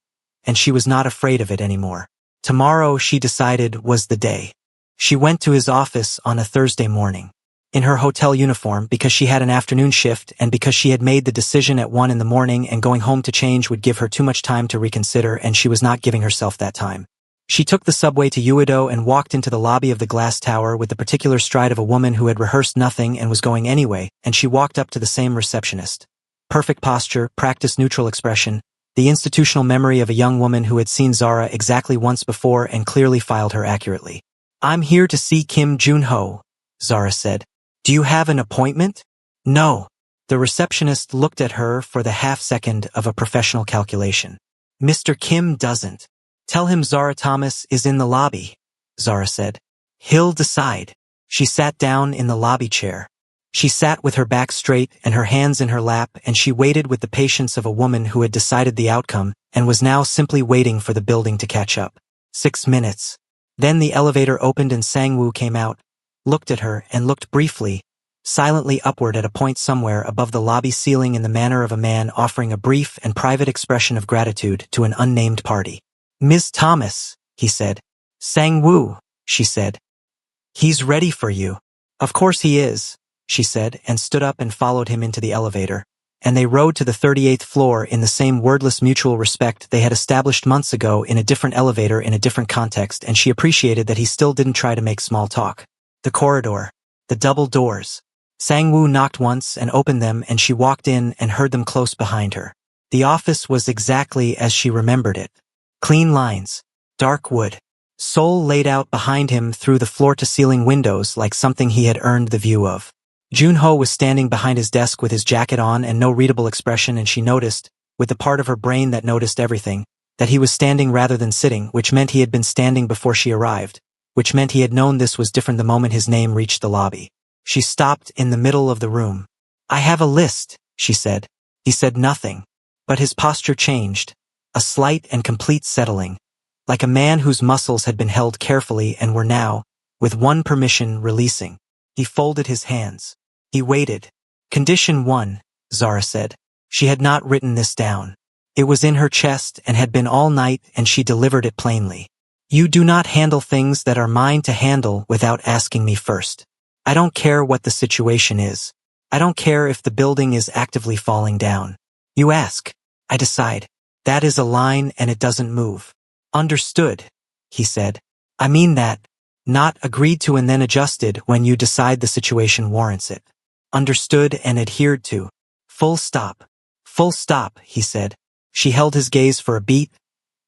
and she was not afraid of it anymore. Tomorrow, she decided, was the day. She went to his office on a Thursday morning. In her hotel uniform, because she had an afternoon shift and because she had made the decision at 1 in the morning and going home to change would give her too much time to reconsider, and she was not giving herself that time. She took the subway to Uedo and walked into the lobby of the glass tower with the particular stride of a woman who had rehearsed nothing and was going anyway, and she walked up to the same receptionist. Perfect posture, practiced neutral expression, the institutional memory of a young woman who had seen Zara exactly once before and clearly filed her accurately. "I'm here to see Kim Jun-ho," Zara said. "Do you have an appointment?" "No." The receptionist looked at her for the half-second of a professional calculation. "Mr. Kim doesn't. Tell him Zara Thomas is in the lobby," Zara said. "He'll decide." She sat down in the lobby chair. She sat with her back straight and her hands in her lap, and she waited with the patience of a woman who had decided the outcome and was now simply waiting for the building to catch up. 6 minutes. Then the elevator opened and Sang-woo came out, looked at her and looked briefly, silently upward at a point somewhere above the lobby ceiling in the manner of a man offering a brief and private expression of gratitude to an unnamed party. "Ms. Thomas," he said. "Sang-woo," she said. "He's ready for you." "Of course he is," she said, and stood up and followed him into the elevator, and they rode to the 38th floor in the same wordless mutual respect they had established months ago in a different elevator in a different context, and she appreciated that he still didn't try to make small talk. The corridor. The double doors. Sang-woo knocked once and opened them, and she walked in and heard them close behind her. The office was exactly as she remembered it. Clean lines. Dark wood. Seoul laid out behind him through the floor-to-ceiling windows like something he had earned the view of. Jun-ho was standing behind his desk with his jacket on and no readable expression, and she noticed, with the part of her brain that noticed everything, that he was standing rather than sitting, which meant he had been standing before she arrived, which meant he had known this was different the moment his name reached the lobby. She stopped in the middle of the room. "I have a list," she said. He said nothing, but his posture changed. A slight and complete settling, like a man whose muscles had been held carefully and were now, with one permission, releasing. He folded his hands. He waited. "Condition 1, Zara said. She had not written this down. It was in her chest and had been all night, and she delivered it plainly. "You do not handle things that are mine to handle without asking me first. I don't care what the situation is. I don't care if the building is actively falling down. You ask. I decide. That is a line and it doesn't move." "Understood," he said. "I mean that. Not agreed to and then adjusted when you decide the situation warrants it. Understood and adhered to. Full stop." "Full stop," he said. She held his gaze for a beat,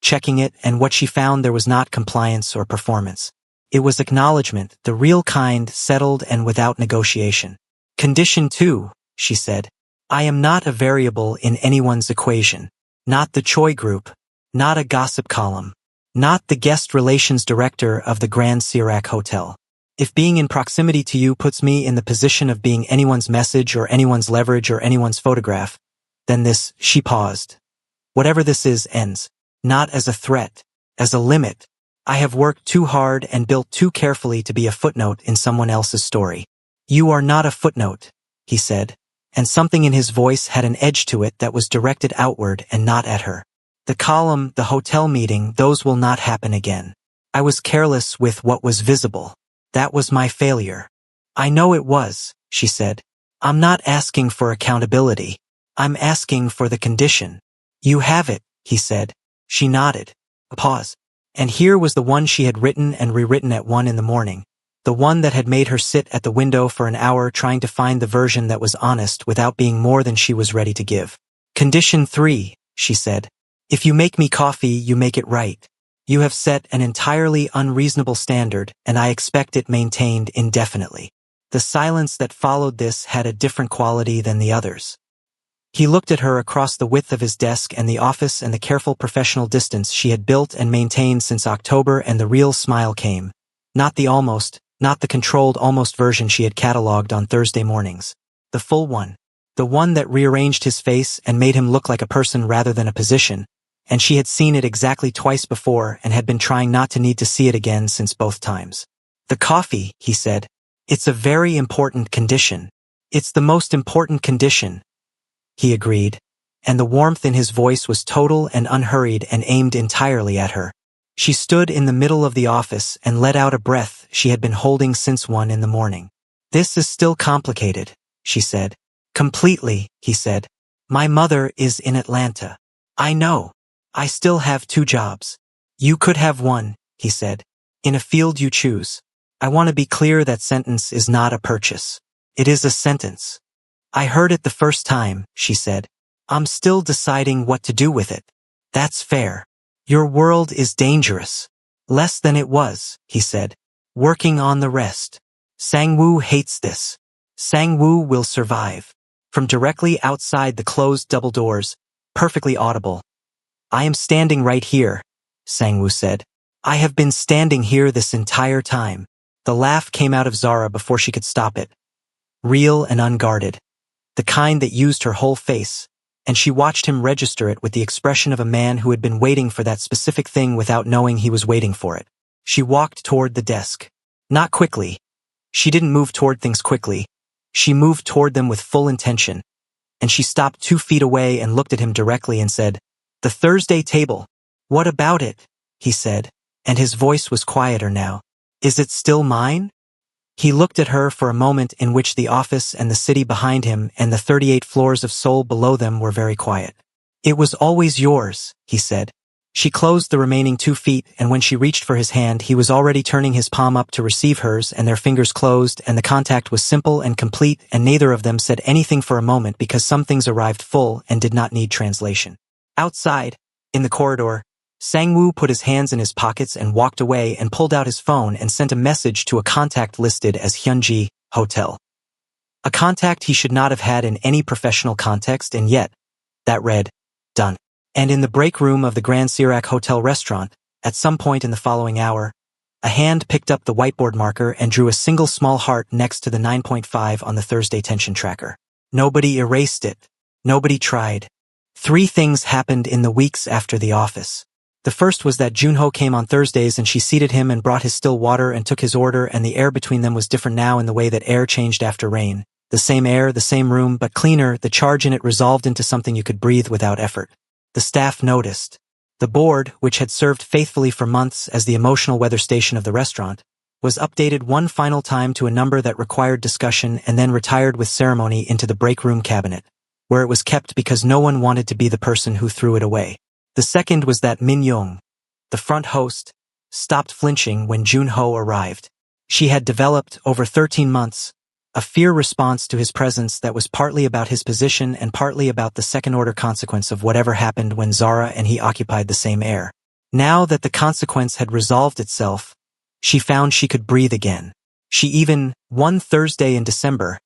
checking it, and what she found there was not compliance or performance. It was acknowledgement, the real kind, settled and without negotiation. "Condition 2, she said. "I am not a variable in anyone's equation. Not the Choi Group. Not a gossip column. Not the guest relations director of the Grand Sirak Hotel. If being in proximity to you puts me in the position of being anyone's message or anyone's leverage or anyone's photograph, then this," she paused. Whatever this is ends. Not as a threat, as a limit. I have worked too hard and built too carefully to be a footnote in someone else's story. You are not a footnote, he said, and something in his voice had an edge to it that was directed outward and not at her. The column, the hotel meeting, those will not happen again. I was careless with what was visible. That was my failure. I know it was, she said. I'm not asking for accountability. I'm asking for the condition. You have it, he said. She nodded. A pause. And here was the one she had written and rewritten at 1 a.m, the one that had made her sit at the window for an hour trying to find the version that was honest without being more than she was ready to give. Condition 3, she said. If you make me coffee, you make it right. You have set an entirely unreasonable standard, and I expect it maintained indefinitely. The silence that followed this had a different quality than the others. He looked at her across the width of his desk and the office and the careful professional distance she had built and maintained since October, and the real smile came. Not the almost, not the controlled almost version she had catalogued on Thursday mornings. The full one. The one that rearranged his face and made him look like a person rather than a position. And she had seen it exactly twice before and had been trying not to need to see it again since both times. The coffee, he said. It's a very important condition. It's the most important condition. He agreed, and the warmth in his voice was total and unhurried and aimed entirely at her. She stood in the middle of the office and let out a breath she had been holding since 1 a.m. This is still complicated, she said. Completely, he said. My mother is in Atlanta. I know. I still have 2 jobs. You could have 1, he said. In a field you choose. I want to be clear, that sentence is not a purchase. It is a sentence. I heard it the first time, she said. I'm still deciding what to do with it. That's fair. Your world is dangerous. Less than it was, he said. Working on the rest. Sang-woo hates this. Sang-woo will survive. From directly outside the closed double doors, perfectly audible. I am standing right here, Sang-woo said. I have been standing here this entire time. The laugh came out of Zara before she could stop it. Real and unguarded. The kind that used her whole face, and she watched him register it with the expression of a man who had been waiting for that specific thing without knowing he was waiting for it. She walked toward the desk. Not quickly. She didn't move toward things quickly. She moved toward them with full intention. And she stopped 2 feet away and looked at him directly and said, The Thursday table. What about it? He said, and his voice was quieter now. Is it still mine? He looked at her for a moment in which the office and the city behind him and the 38 floors of Seoul below them were very quiet. It was always yours, he said. She closed the remaining 2 feet, and when she reached for his hand, he was already turning his palm up to receive hers, and their fingers closed, and the contact was simple and complete, and neither of them said anything for a moment because some things arrived full and did not need translation. Outside, in the corridor, Sang-woo put his hands in his pockets and walked away and pulled out his phone and sent a message to a contact listed as Hyunji, Hotel. A contact he should not have had in any professional context, and yet, that read, done. And in the break room of the Grand Sirak Hotel restaurant, at some point in the following hour, a hand picked up the whiteboard marker and drew a single small heart next to the 9.5 on the Thursday tension tracker. Nobody erased it. Nobody tried. 3 things happened in the weeks after the office. The first was that Junho came on Thursdays and she seated him and brought his still water and took his order, and the air between them was different now in the way that air changed after rain. The same air, the same room, but cleaner, the charge in it resolved into something you could breathe without effort. The staff noticed. The board, which had served faithfully for months as the emotional weather station of the restaurant, was updated one final time to a number that required discussion and then retired with ceremony into the break room cabinet, where it was kept because no one wanted to be the person who threw it away. The second was that Min Young, the front host, stopped flinching when Junho arrived. She had developed, over 13 months, a fear response to his presence that was partly about his position and partly about the second-order consequence of whatever happened when Zara and he occupied the same air. Now that the consequence had resolved itself, she found she could breathe again. She even, one Thursday in December,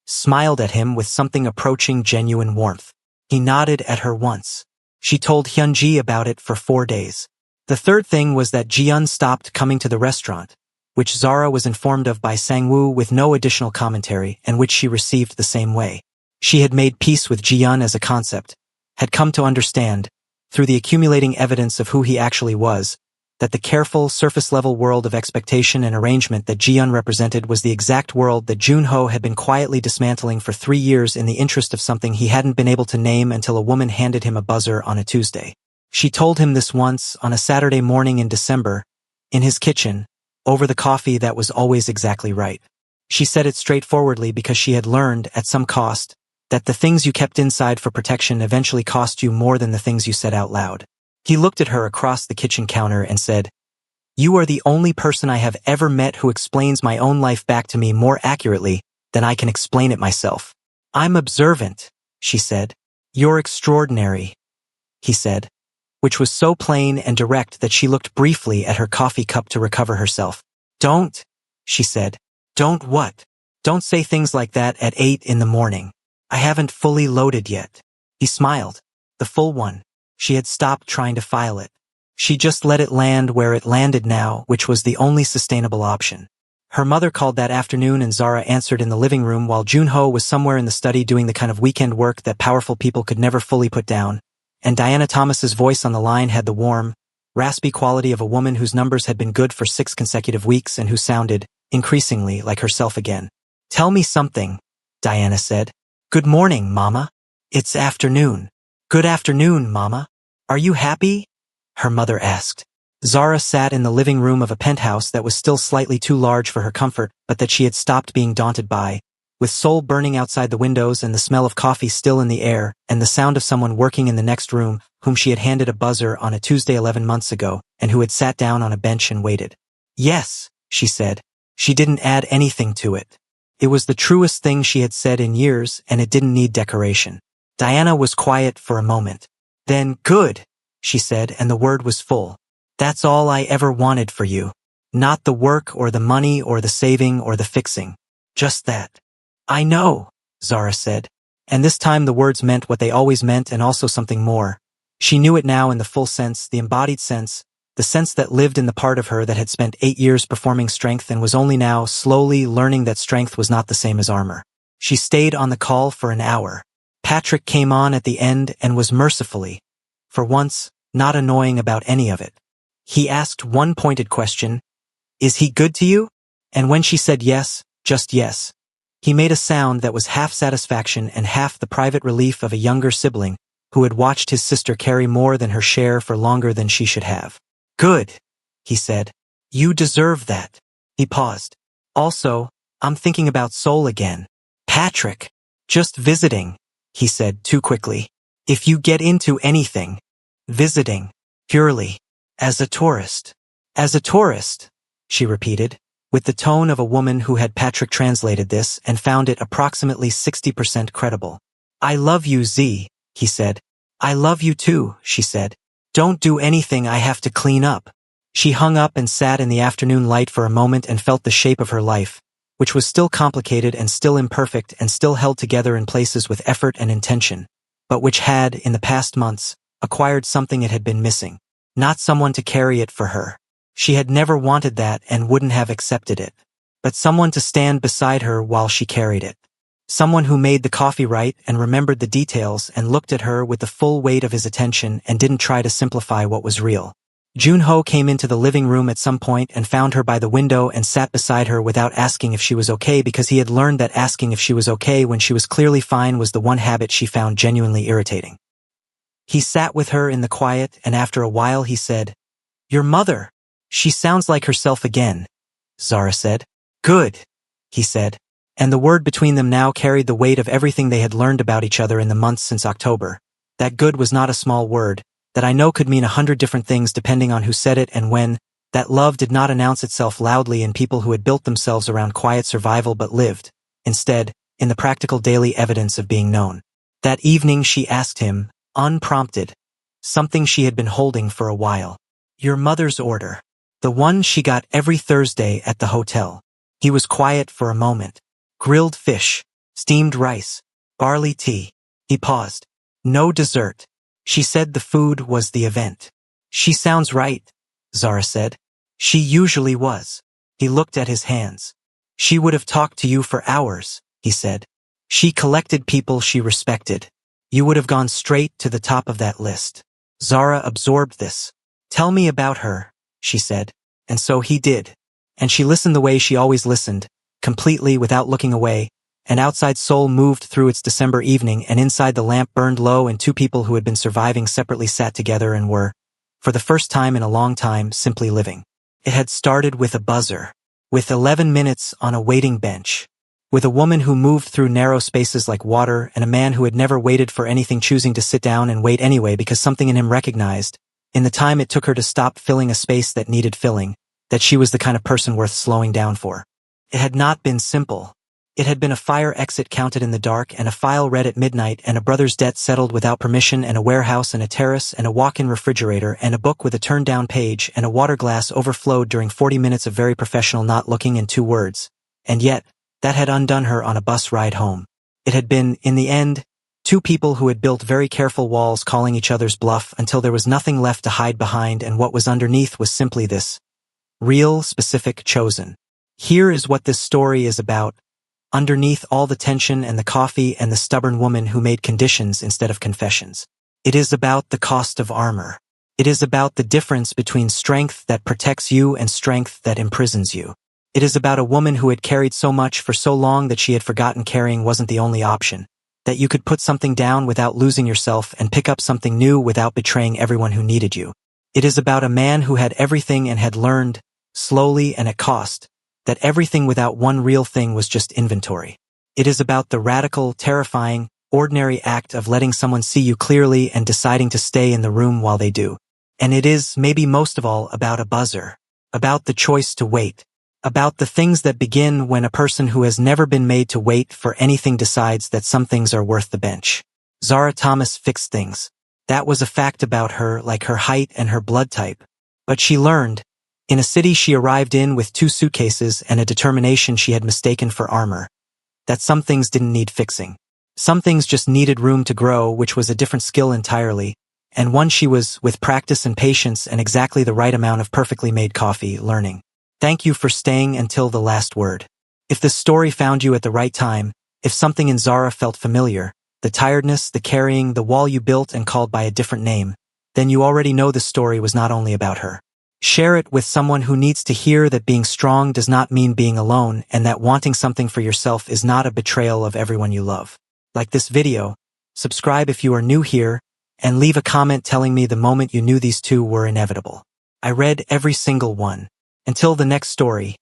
smiled at him with something approaching genuine warmth. He nodded at her once. She told Hyunji about it for 4 days. The third thing was that Jiyeon stopped coming to the restaurant, which Zara was informed of by Sang-woo with no additional commentary, and which she received the same way. She had made peace with Jiyeon as a concept, had come to understand, through the accumulating evidence of who he actually was, that the careful, surface-level world of expectation and arrangement that Ji-eun represented was the exact world that Jun-ho had been quietly dismantling for 3 years in the interest of something he hadn't been able to name until a woman handed him a buzzer on a Tuesday. She told him this once, on a Saturday morning in December, in his kitchen, over the coffee that was always exactly right. She said it straightforwardly because she had learned, at some cost, that the things you kept inside for protection eventually cost you more than the things you said out loud. He looked at her across the kitchen counter and said, "You are the only person I have ever met who explains my own life back to me more accurately than I can explain it myself." "I'm observant," she said. "You're extraordinary," he said, which was so plain and direct that she looked briefly at her coffee cup to recover herself. "Don't," she said. "Don't what? Don't say things like that at 8 in the morning. I haven't fully loaded yet." He smiled. The full one. She had stopped trying to file it. She just let it land where it landed now, which was the only sustainable option. Her mother called that afternoon and Zara answered in the living room while Jun-ho was somewhere in the study doing the kind of weekend work that powerful people could never fully put down, and Diana Thomas's voice on the line had the warm, raspy quality of a woman whose numbers had been good for 6 consecutive weeks and who sounded, increasingly, like herself again. "Tell me something," Diana said. "Good morning, Mama." "It's afternoon." "Good afternoon, Mama. Are you happy?" her mother asked. Zara sat in the living room of a penthouse that was still slightly too large for her comfort, but that she had stopped being daunted by, with Seoul burning outside the windows and the smell of coffee still in the air, and the sound of someone working in the next room, whom she had handed a buzzer on a Tuesday 11 months ago, and who had sat down on a bench and waited. "Yes," she said. She didn't add anything to it. It was the truest thing she had said in years, and it didn't need decoration. Diana was quiet for a moment. Then, "Good," she said, and the word was full. "That's all I ever wanted for you. Not the work or the money or the saving or the fixing. Just that." "I know," Zara said. And this time the words meant what they always meant and also something more. She knew it now in the full sense, the embodied sense, the sense that lived in the part of her that had spent 8 years performing strength and was only now, slowly, learning that strength was not the same as armor. She stayed on the call for an hour. Patrick came on at the end and was mercifully, for once, not annoying about any of it. He asked one pointed question, "Is he good to you?" And when she said yes, just yes, he made a sound that was half satisfaction and half the private relief of a younger sibling who had watched his sister carry more than her share for longer than she should have. "Good," he said. "You deserve that." He paused. "Also, I'm thinking about Seoul again." "Patrick, just visiting," he said too quickly. "If you get into anything, visiting, purely, as a tourist." "As a tourist," she repeated, with the tone of a woman who had Patrick translated this and found it approximately 60% credible. "I love you, Z," he said. "I love you too," she said. "Don't do anything I have to clean up." She hung up and sat in the afternoon light for a moment and felt the shape of her life, which was still complicated and still imperfect and still held together in places with effort and intention, but which had, in the past months, acquired something it had been missing. Not someone to carry it for her. She had never wanted that and wouldn't have accepted it. But someone to stand beside her while she carried it. Someone who made the coffee right and remembered the details and looked at her with the full weight of his attention and didn't try to simplify what was real. Jun-ho came into the living room at some point and found her by the window and sat beside her without asking if she was okay because he had learned that asking if she was okay when she was clearly fine was the one habit she found genuinely irritating. He sat with her in the quiet and after a while he said, "Your mother. She sounds like herself again," Zara said. "Good," he said, and the word between them now carried the weight of everything they had learned about each other in the months since October. That good was not a small word, that I know could mean 100 different things depending on who said it and when, that love did not announce itself loudly in people who had built themselves around quiet survival but lived, instead, in the practical daily evidence of being known. That evening she asked him, unprompted, something she had been holding for a while. "Your mother's order. The one she got every Thursday at the hotel." He was quiet for a moment. "Grilled fish, steamed rice, barley tea." He paused. "No dessert." She said the food was the event. "She sounds right," Zara said. "She usually was." He looked at his hands. "She would have talked to you for hours," he said. "She collected people she respected. You would have gone straight to the top of that list." Zara absorbed this. "Tell me about her," she said. And so he did. And she listened the way she always listened, completely without looking away, and outside Seoul moved through its December evening, and inside the lamp burned low, and two people who had been surviving separately sat together and were, for the first time in a long time, simply living. It had started with a buzzer, with 11 minutes on a waiting bench, with a woman who moved through narrow spaces like water, and a man who had never waited for anything choosing to sit down and wait anyway because something in him recognized, in the time it took her to stop filling a space that needed filling, that she was the kind of person worth slowing down for. It had not been simple. It had been a fire exit counted in the dark, and a file read at midnight, and a brother's debt settled without permission, and a warehouse and a terrace and a walk-in refrigerator and a book with a turned-down page, and a water glass overflowed during 40 minutes of very professional not looking and 2 words. And yet, that had undone her on a bus ride home. It had been, in the end, 2 people who had built very careful walls calling each other's bluff until there was nothing left to hide behind, and what was underneath was simply this. Real, specific, chosen. Here is what this story is about. Underneath all the tension and the coffee and the stubborn woman who made conditions instead of confessions. It is about the cost of armor. It is about the difference between strength that protects you and strength that imprisons you. It is about a woman who had carried so much for so long that she had forgotten carrying wasn't the only option, that you could put something down without losing yourself and pick up something new without betraying everyone who needed you. It is about a man who had everything and had learned, slowly and at cost, that everything without one real thing was just inventory. It is about the radical, terrifying, ordinary act of letting someone see you clearly and deciding to stay in the room while they do. And it is, maybe most of all, about a buzzer, about the choice to wait, about the things that begin when a person who has never been made to wait for anything decides that some things are worth the bench. Zara Thomas fixed things. That was a fact about her, like her height and her blood type. But she learned, in a city she arrived in with 2 suitcases and a determination she had mistaken for armor, that some things didn't need fixing. Some things just needed room to grow, which was a different skill entirely, and one she was, with practice and patience and exactly the right amount of perfectly made coffee, learning. Thank you for staying until the last word. If this story found you at the right time, if something in Zara felt familiar, the tiredness, the carrying, the wall you built and called by a different name, then you already know the story was not only about her. Share it with someone who needs to hear that being strong does not mean being alone, and that wanting something for yourself is not a betrayal of everyone you love. Like this video, subscribe if you are new here, and leave a comment telling me the moment you knew these 2 were inevitable. I read every single one. Until the next story,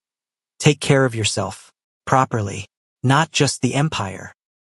take care of yourself. Properly. Not just the empire.